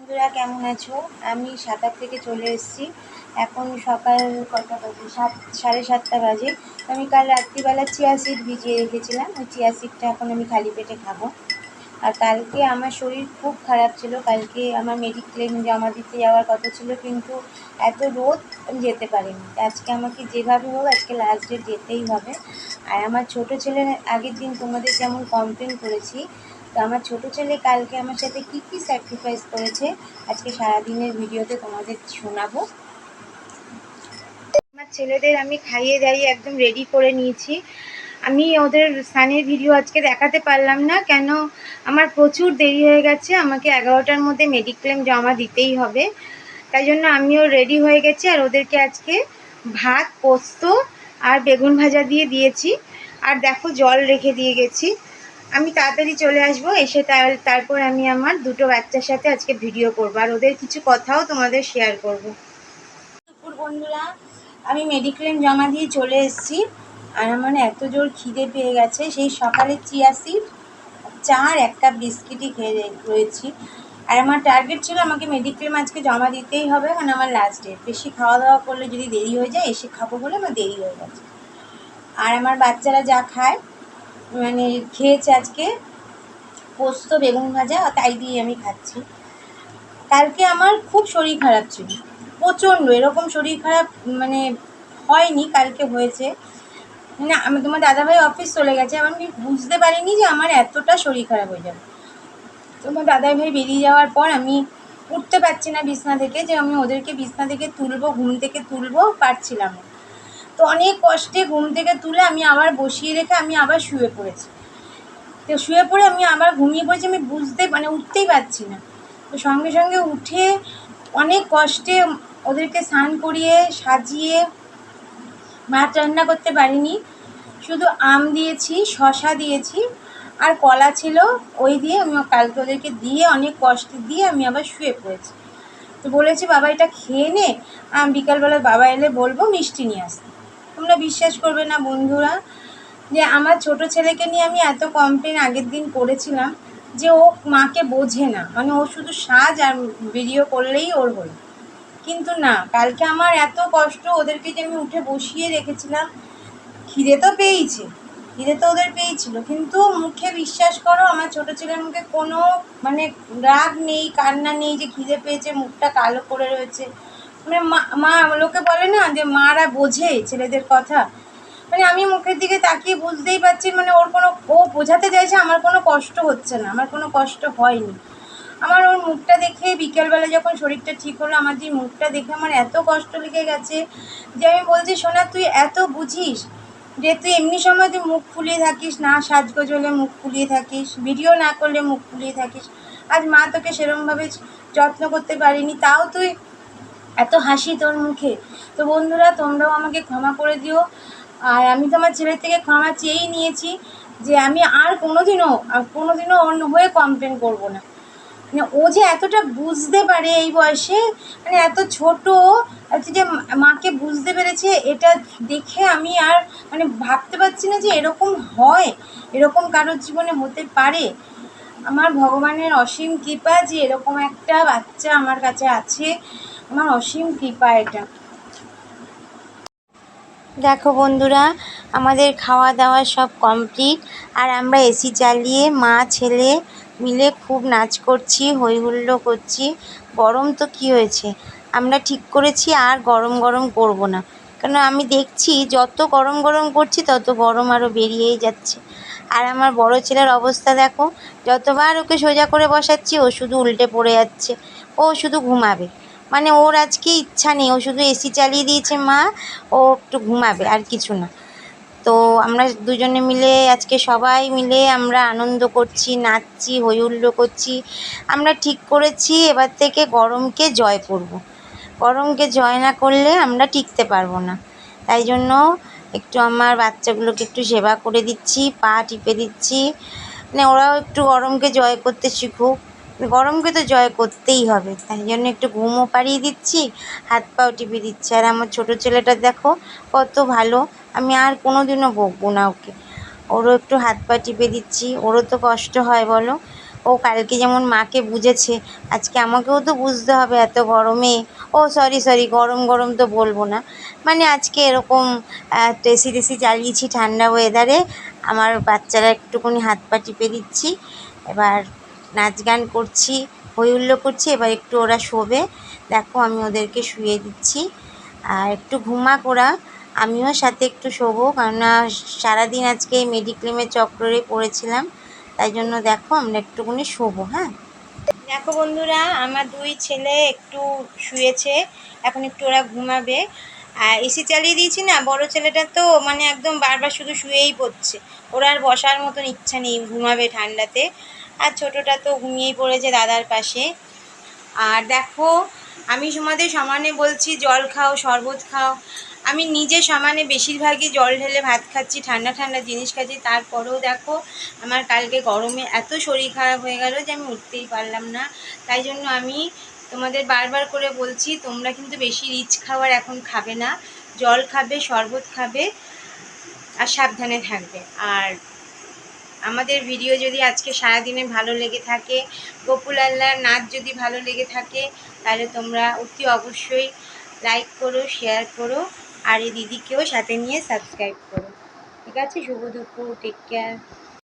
বন্ধুরা কেমন আছো? আমি সাঁতার থেকে চলে এসেছি। এখন সকাল কটা বাজে? 7:30 বাজে। আমি কাল রাত্রিবেলা চিয়া সিড ভিজিয়ে রেখেছিলাম, ওই চিয়া সিডটা এখন আমি খালি পেটে খাবো। আর কালকে আমার শরীর খুব খারাপ ছিল, কালকে আমার মেডিক্লেম জমা দিতে যাওয়ার কথা ছিল, কিন্তু এত রোদ আমি যেতে পারিনি। আজকে আমাকে যেভাবে হোক আজকে লাস্ট ডেট যেতেই হবে। আর আমার ছোটো ছেলে, আগের দিন তোমাদের যেমন কমপ্লেন করেছি, তো আমার ছোটো ছেলে কালকে আমার সাথে কী কী স্যাক্রিফাইস করেছে আজকে সারাদিনের ভিডিওতে তোমাদের শোনাবো। আমার ছেলেদের আমি খাইয়ে দাইয়ে একদম রেডি করে নিয়েছি। আমি ওদের স্নানের ভিডিও আজকে দেখাতে পারলাম না, কেন আমার প্রচুর দেরি হয়ে গেছে। আমাকে 11টার মধ্যে মেডিক্লেম জমা দিতেই হবে, তাই জন্য আমিও রেডি হয়ে গেছি। আর ওদেরকে আজকে ভাত, পোস্ত আর বেগুন ভাজা দিয়ে দিয়েছি। আর দেখো জল রেখে দিয়ে গেছি। আমি তাড়াতাড়ি চলে আসবো, এসে তারপর আমি আমার দুটো বাচ্চার সাথে আজকে ভিডিও করবো, আর ওদের কিছু কথাও তোমাদের শেয়ার করবো। দুপুর বন্ধুরা, আমি মেডিক্লেম জমা দিয়ে চলে এসেছি। আর আমার এত জোর খিদে পেয়ে গেছে, সেই সকালে চিয়া সিড, চা আর 1 কাপ বিস্কিটই খেয়ে রয়েছি। আর আমার টার্গেট ছিল আমাকে মেডিক্লেম আজকে জমা দিতেই হবে, কারণ আমার লাস্ট ডেট। বেশি খাওয়া দাওয়া করলে যদি দেরি হয়ে যায়, এসে খাবো বলে আমার দেরি হয়ে গেছে। আর আমার বাচ্চারা যা খায়, মানে খেয়েছে আজকে পোস্ত, বেগুন ভাজা, তাই দিয়ে আমি খাচ্ছি। কালকে আমার খুব শরীর খারাপ ছিল, প্রচণ্ড। এরকম শরীর খারাপ মানে হয়নি, কালকে হয়েছে। মানে আমি, তোমার দাদাভাই অফিস চলে গেছে, আমি বুঝতে পারিনি যে আমার এতটা শরীর খারাপ হয়ে যাবে। তোমার দাদাভাই বেরিয়ে যাওয়ার পর আমি উঠতে পারছি না বিছনা থেকে, যে আমি ওদেরকে বিছনা থেকে তুলবো, ঘুম থেকে তুলবো, পারছিলাম না। তো অনেক কষ্টে ঘুম থেকে তুলে আমি আবার বসিয়ে রেখে আমি আবার শুয়ে পড়েছি। তো শুয়ে পড়ে আমি আবার ঘুমিয়ে পড়েছি, আমি উঠতেই পারছি না। তো সঙ্গে সঙ্গে উঠে অনেক কষ্টে ওদেরকে স্নান করিয়ে সাজিয়ে, ভাত রান্না করতে পারিনি, শুধু আম দিয়েছি, শশা দিয়েছি আর কলা ছিল, ওই দিয়ে আমি কালকে ওদেরকে দিয়ে অনেক কষ্ট দিয়ে আমি আবার শুয়ে পড়েছি। তো বলেছি বাবা এটা খেয়ে নে, বিকালবেলা বাবা এলে বলবো মিষ্টি নিয়ে আসতে। তোমরা বিশ্বাস করবে না বন্ধুরা, যে আমার ছোট ছেলেকে নিয়ে আমি এত কমপ্লেন আগের দিন করেছিলাম যে ও মাকে বোঝে না, মানে ও শুধু সাজ আর ভিডিও করলেই ওর হলো। কিন্তু না, কালকে আমার এত কষ্ট, ওদেরকে যে আমি উঠে বসিয়ে রেখেছিলাম, খিদে তো পেয়েছে, খিদে তো ওদের পেয়েছিল, কিন্তু মুখে, বিশ্বাস করো আমার ছোটো ছেলের মুখে কোনো মানে রাগ নেই, কান্না নেই যে খিদে পেয়েছে, মুখটা কালো করে রয়েছে। মানে মা লোকে বলে না যে মারা বোঝে ছেলেদের কথা, মানে আমি মুখের দিকে তাকিয়ে বুঝতেই পারছি, মানে ও বোঝাতে চাইছে আমার কোনো কষ্ট হচ্ছে না, আমার কোনো কষ্ট হয়নি। আমার ওর মুখটা দেখে, বিকেলবেলা যখন শরীরটা ঠিক হলো, আমার যে মুখটা দেখে আমার এত কষ্ট লেগে গেছে, যে আমি বলছি সোনা তুই এত বুঝিস, যে তুই এমনি সময় তুই মুখ ফুলিয়ে থাকিস, না সাজগোজ হলে মুখ ফুলিয়ে থাকিস, ভিডিও না করলে মুখ ফুলিয়ে থাকিস। আজ মা তোকে সেরমভাবে যত্ন করতে পারিনি, তাও তুই এত হাসি তোর মুখে। তো বন্ধুরা, তোমরাও আমাকে ক্ষমা করে দিও। আর আমি তো আমার ছেলের থেকে ক্ষমা চেয়েই নিয়েছি, যে আমি আর কোনোদিনও অন্য হয়ে কমপ্লেন করব না। মানে ও যে এতটা বুঝতে পারে এই বয়সে, মানে এত ছোট, আজকে যে মাকে বুঝতে পেরেছে, এটা দেখে আমি আর মানে ভাবতে পারছি না যে এরকম হয়, এরকম কারোর জীবনে হতে পারে। আমার ভগবানের অসীম কৃপা যে এরকম একটা বাচ্চা আমার কাছে আছে, আমার অসীম কৃপা এটা। দেখো বন্ধুরা, আমাদের খাওয়া দাওয়া সব কমপ্লিট, আর আমরা এসি চালিয়ে মা ছেলে মিলে খুব নাচ করছি, হই হুল্লো করছি। গরম তো কী হয়েছে, আমরা ঠিক করেছি আর গরম গরম করব না, কেন আমি দেখছি যত গরম গরম করছি তত গরম আরও বেরিয়েই যাচ্ছে। আর আমার বড় ছেলের অবস্থা দেখো, যতবার ওকে সোজা করে বসাচ্ছি ও শুধু উল্টে পড়ে যাচ্ছে, ও শুধু ঘুমাবে। মানে ওর আজকে ইচ্ছা নেই, ও শুধু এসি চালিয়ে দিয়েছে মা, ও একটু ঘুমাবে আর কিছু না। তো আমরা দুজনে মিলে আজকে সবাই মিলে আমরা আনন্দ করছি, নাচছি, হই হুল্লোড় করছি। আমরা ঠিক করেছি এবার থেকে গরমকে জয় করব। গরমকে জয় না করলে আমরা টিকতে পারবো না। তাই জন্য একটু আমার বাচ্চাগুলোকে একটু সেবা করে দিচ্ছি, পা টিপে দিচ্ছি, মানে ওরাও একটু গরমকে জয় করতে শিখুক। গরমকে তো জয় করতেই হবে, তাই জন্য একটু ঘুমও পাড়িয়ে দিচ্ছি, হাত পাও টিপে দিচ্ছি। আর আমার ছোটো ছেলেটা দেখো কত ভালো, আমি আর কোনো দিনও বকবো না ওকে, ওরও একটু হাত পা টিপে দিচ্ছি। ওরও তো কষ্ট হয় বলো, ও কালকে যেমন মাকে বুঝেছে, আজকে আমাকেও তো বুঝতে হবে এত গরমে। ও সরি সরি, গরম গরম তো বলবো না, মানে আজকে এরকম এসি টেসি চালিয়েছি ঠান্ডা ওয়েদারে। আমার বাচ্চারা একটুখানি হাত পা টিপে দিচ্ছি, এবার নাচ গান করছি, হই হুল্লো করছি। এবার একটু ওরা শোবে, দেখো আমি ওদেরকে শুয়ে দিচ্ছি। আর একটু ঘুমাক ওরা, আমিও সাথে একটু শোবো, কেননা সারাদিন আজকে মেডিক্লেমের চক্করে পড়েছিলাম। তাই জন্য দেখো আমরা একটুখানি শোবো। হ্যাঁ, দেখো বন্ধুরা, আমার দুই ছেলে একটু শুয়েছে, এখন একটু ওরা ঘুমাবে। আর এসি চালিয়ে দিয়েছি না, বড় ছেলেটা তো মানে একদম বারবার শুধু শুয়েই পড়ছে, ওরা আর বসার মতন ইচ্ছা নেই, ঘুমাবে ঠান্ডাতে। আর ছোটোটা তো ঘুমিয়েই পড়েছে দাদার পাশে। আর দেখো, আমি তোমাদের সমানে বলছি জল খাও, শরবত খাও। আমি নিজে সমানে বেশিরভাগই জল ঢেলে ভাত খাচ্ছি, ঠান্ডা ঠান্ডা জিনিস খাচ্ছি, তারপরেও দেখো আমার কালকে গরমে এত শরীর খারাপ হয়ে গেল যে আমি উঠতেই পারলাম না। তাই জন্য আমি তোমাদের বারবার করে বলছি, তোমরা কিন্তু বেশি রিচ খাবার এখন খাবে না, জল খাবে, শরবত খাবে, আর সাবধানে থাকবে। আর আমাদের ভিডিও যদি আজকে সারাদিনে ভালো লেগে থাকে, গপুল আল্লাহর নাচ যদি ভালো লেগে থাকে, তাহলে তোমরা অতি অবশ্যই লাইক করো, শেয়ার করো, আর এই দিদিকেও সাথে নিয়ে সাবস্ক্রাইব করো। ঠিক আছে, শুভ দুপুর, টেক কেয়ার।